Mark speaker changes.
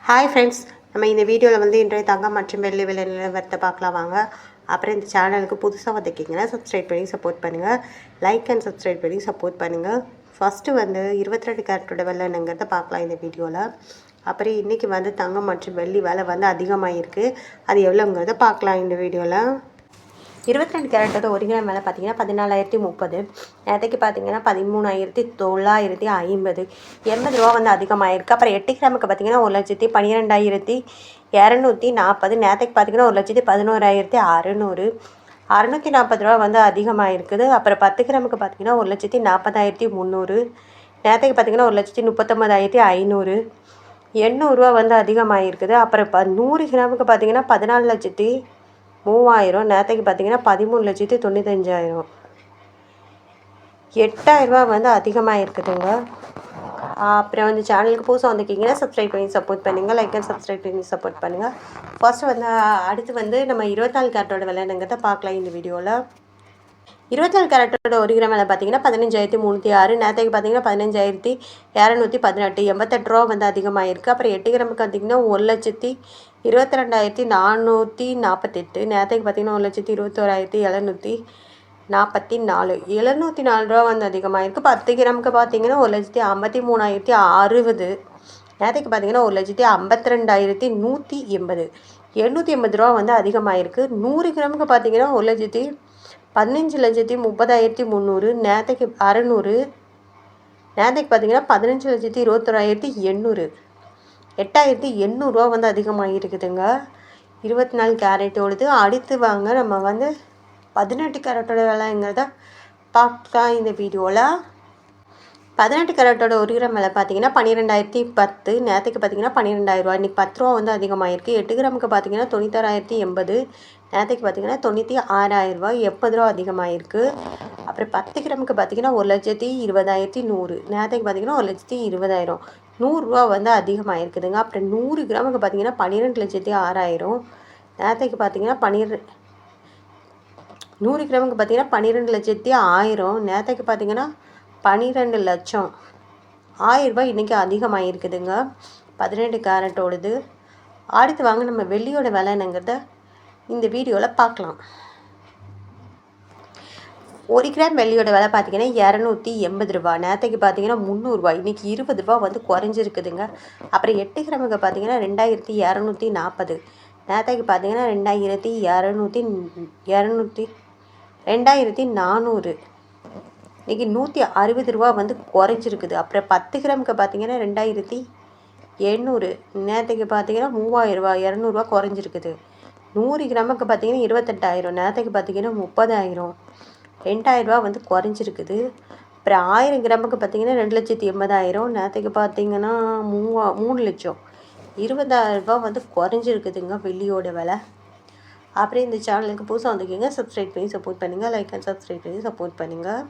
Speaker 1: Hi friends, நம்ம இந்த வீடியோவில் வந்து இன்றைய தங்கம் மற்றும் வெள்ளி விலை நிலவரத்தை பார்க்கலாம் வாங்க. அப்புறம் இந்த சேனலுக்கு புதுசாக வந்துக்கிங்கன்னா சப்ஸ்கிரைப் பண்ணி சப்போர்ட் பண்ணுங்கள். லைக் அண்ட் சப்ஸ்கிரைப் பண்ணி சப்போர்ட் பண்ணுங்கள். ஃபஸ்ட்டு வந்து 22 கேரட்டோட வெள்ளைங்கிறத பார்க்கலாம் இந்த வீடியோவில். அப்புறம் இன்றைக்கி வந்து தங்கம் மற்றும் வெள்ளி விலை வந்து அதிகமாக இருக்குது. அது எவ்வளோங்கிறத பார்க்கலாம் இந்த வீடியோவில். 22 கேரட்டோட ஒரு கிராம் விலை பார்த்தீங்கன்னா 14,030. நேற்றுக்கு பார்த்தீங்கன்னா 13,950. 80 ரூபா வந்து அதிகமாகிருக்கு. அப்புறம் 8 கிராமுக்கு பார்த்தீங்கன்னா 1,12,240. நேற்றுக்கு பார்த்தீங்கன்னா 1,11,600. 640 ரூபா வந்து அதிகமாக இருக்குது. அப்புறம் 10 கிராமுக்கு பார்த்தீங்கன்னா 1,40,300. நேற்றுக்கு பார்த்தீங்கன்னா 1,39,500. 800 ரூபா வந்து அதிகமாக இருக்குது. அப்புறம் 100 கிராமுக்கு பார்த்தீங்கன்னா 14,03,000. நேற்றுக்கு பார்த்தீங்கன்னா 13,95,000. 8,000 ரூபா வந்து அதிகமாக இருக்குதுங்க. அப்புறம் வந்து சேனலுக்கு புதுசாக வந்துக்கிங்கன்னா சப்ஸ்கிரைப் பண்ணி சப்போர்ட் பண்ணுங்கள். லைக் அண்ட் சப்ஸ்கிரைப் பண்ணி சப்போர்ட் பண்ணுங்கள். ஃபர்ஸ்ட் வந்து அடுத்து வந்து நம்ம 24 கேரட்டோட விலைங்கிறத பார்க்கலாம் இந்த வீடியோவில். 24 கேரட்டோட ஒரு கிராம் விலை பார்த்தீங்கன்னா 15,306. நேற்றுக்கு பார்த்தீங்கன்னா 15,218. 88 ரூபா வந்து அதிகமாக இருக்குது. அப்புறம் 8 கிராமுக்கு பார்த்தீங்கன்னா 1,22,448. நேற்றுக்கு பார்த்தீங்கன்னா 1,21,744. 704 ரூபா வந்து அதிகமாக இருக்குது. 10 கிராமுக்கு பார்த்தீங்கன்னா 1,53,060. நேற்றுக்கு பார்த்தீங்கன்னா 1,52,180. 880 ரூபா வந்து அதிகமாக இருக்குது. 100 கிராமுக்கு பார்த்தீங்கன்னா 15,30,300. நேற்றுக்கு 600. நேற்றுக்கு பார்த்தீங்கன்னா 15,21,800. 8,800 ரூபா வந்து அதிகமாக இருக்குதுங்க 24 கேரட்டோடது. அடுத்து வாங்க நம்ம வந்து 18 கேரட்டோட விலைங்கிறத பார்க்கலாம் இந்த வீடியோவில். 18 கேரட்டோட ஒரு கிராம் விலை பார்த்தீங்கன்னா 12,010. நேற்றுக்கு பார்த்தீங்கன்னா 12,000 ரூபா. இன்றைக்கி 10 ரூபா வந்து அதிகமாக இருக்குது. 8 கிராமுக்கு பார்த்தீங்கன்னா 96,080. நேற்றுக்கு பார்த்தீங்கன்னா 96,000 ரூபா. 80 ரூபா அதிகமாக இருக்குது. அப்புறம் 10 கிராமுக்கு பார்த்தீங்கன்னா 1,20,100. நேற்றுக்கு பார்த்தீங்கன்னா 1,20,000. 100 ரூபா வந்து அதிகமாக இருக்குதுங்க. அப்புறம் 100 கிராமுக்கு பார்த்தீங்கன்னா 12,06,000. நேற்றுக்கு பார்த்தீங்கன்னா 100 கிராமுக்கு பார்த்தீங்கன்னா 12,01,000. நேற்றுக்கு பார்த்தீங்கன்னா 12 லட்சம். 1000 ரூபாய் இன்றைக்கி அதிகமாக இருக்குதுங்க 18 கேரட்டோடது. அடுத்து வாங்க நம்ம வெள்ளியோட விலைங்கிறத இந்த வீடியோவில் பார்க்கலாம். 1 கிராம் வெள்ளியோட விலை பார்த்தீங்கன்னா 280 ரூபா. நேற்றுக்கு பார்த்தீங்கன்னா 300 ரூபா. இன்றைக்கி 20 ரூபா வந்து குறைஞ்சிருக்குதுங்க. அப்புறம் 8 கிராமுக்கு பார்த்தீங்கன்னா 2,240. நேற்றுக்கு பார்த்தீங்கன்னா 2,400. இன்றைக்கி 160 ரூபா வந்து குறைஞ்சிருக்குது. அப்புறம் 10 கிராமுக்கு பார்த்தீங்கன்னா 2,800. நேற்றுக்கு பார்த்தீங்கன்னா 3,000 ரூபா. 200 ரூபா குறைஞ்சிருக்குது. 100 கிராமுக்கு பார்த்தீங்கன்னா 28,000. நேற்றுக்கு பார்த்தீங்கன்னா 30,000. 2,000 ரூபா வந்து குறைஞ்சிருக்குது. அப்புறம் 1000 கிராமுக்கு பார்த்தீங்கன்னா 2,80,000. நேற்றுக்கு பார்த்தீங்கன்னா 3 லட்சம். 20,000 ரூபா வந்து குறைஞ்சிருக்குதுங்க வெள்ளியோட விலை. அப்புறம் இந்த சேனலுக்கு புதுசாக வந்துக்கிங்க சப்ஸ்கிரைப் பண்ணி சப்போர்ட் பண்ணுங்கள். லைக் அண்ட் சப்ஸ்கிரைப் பண்ணி சப்போர்ட் பண்ணுங்கள்.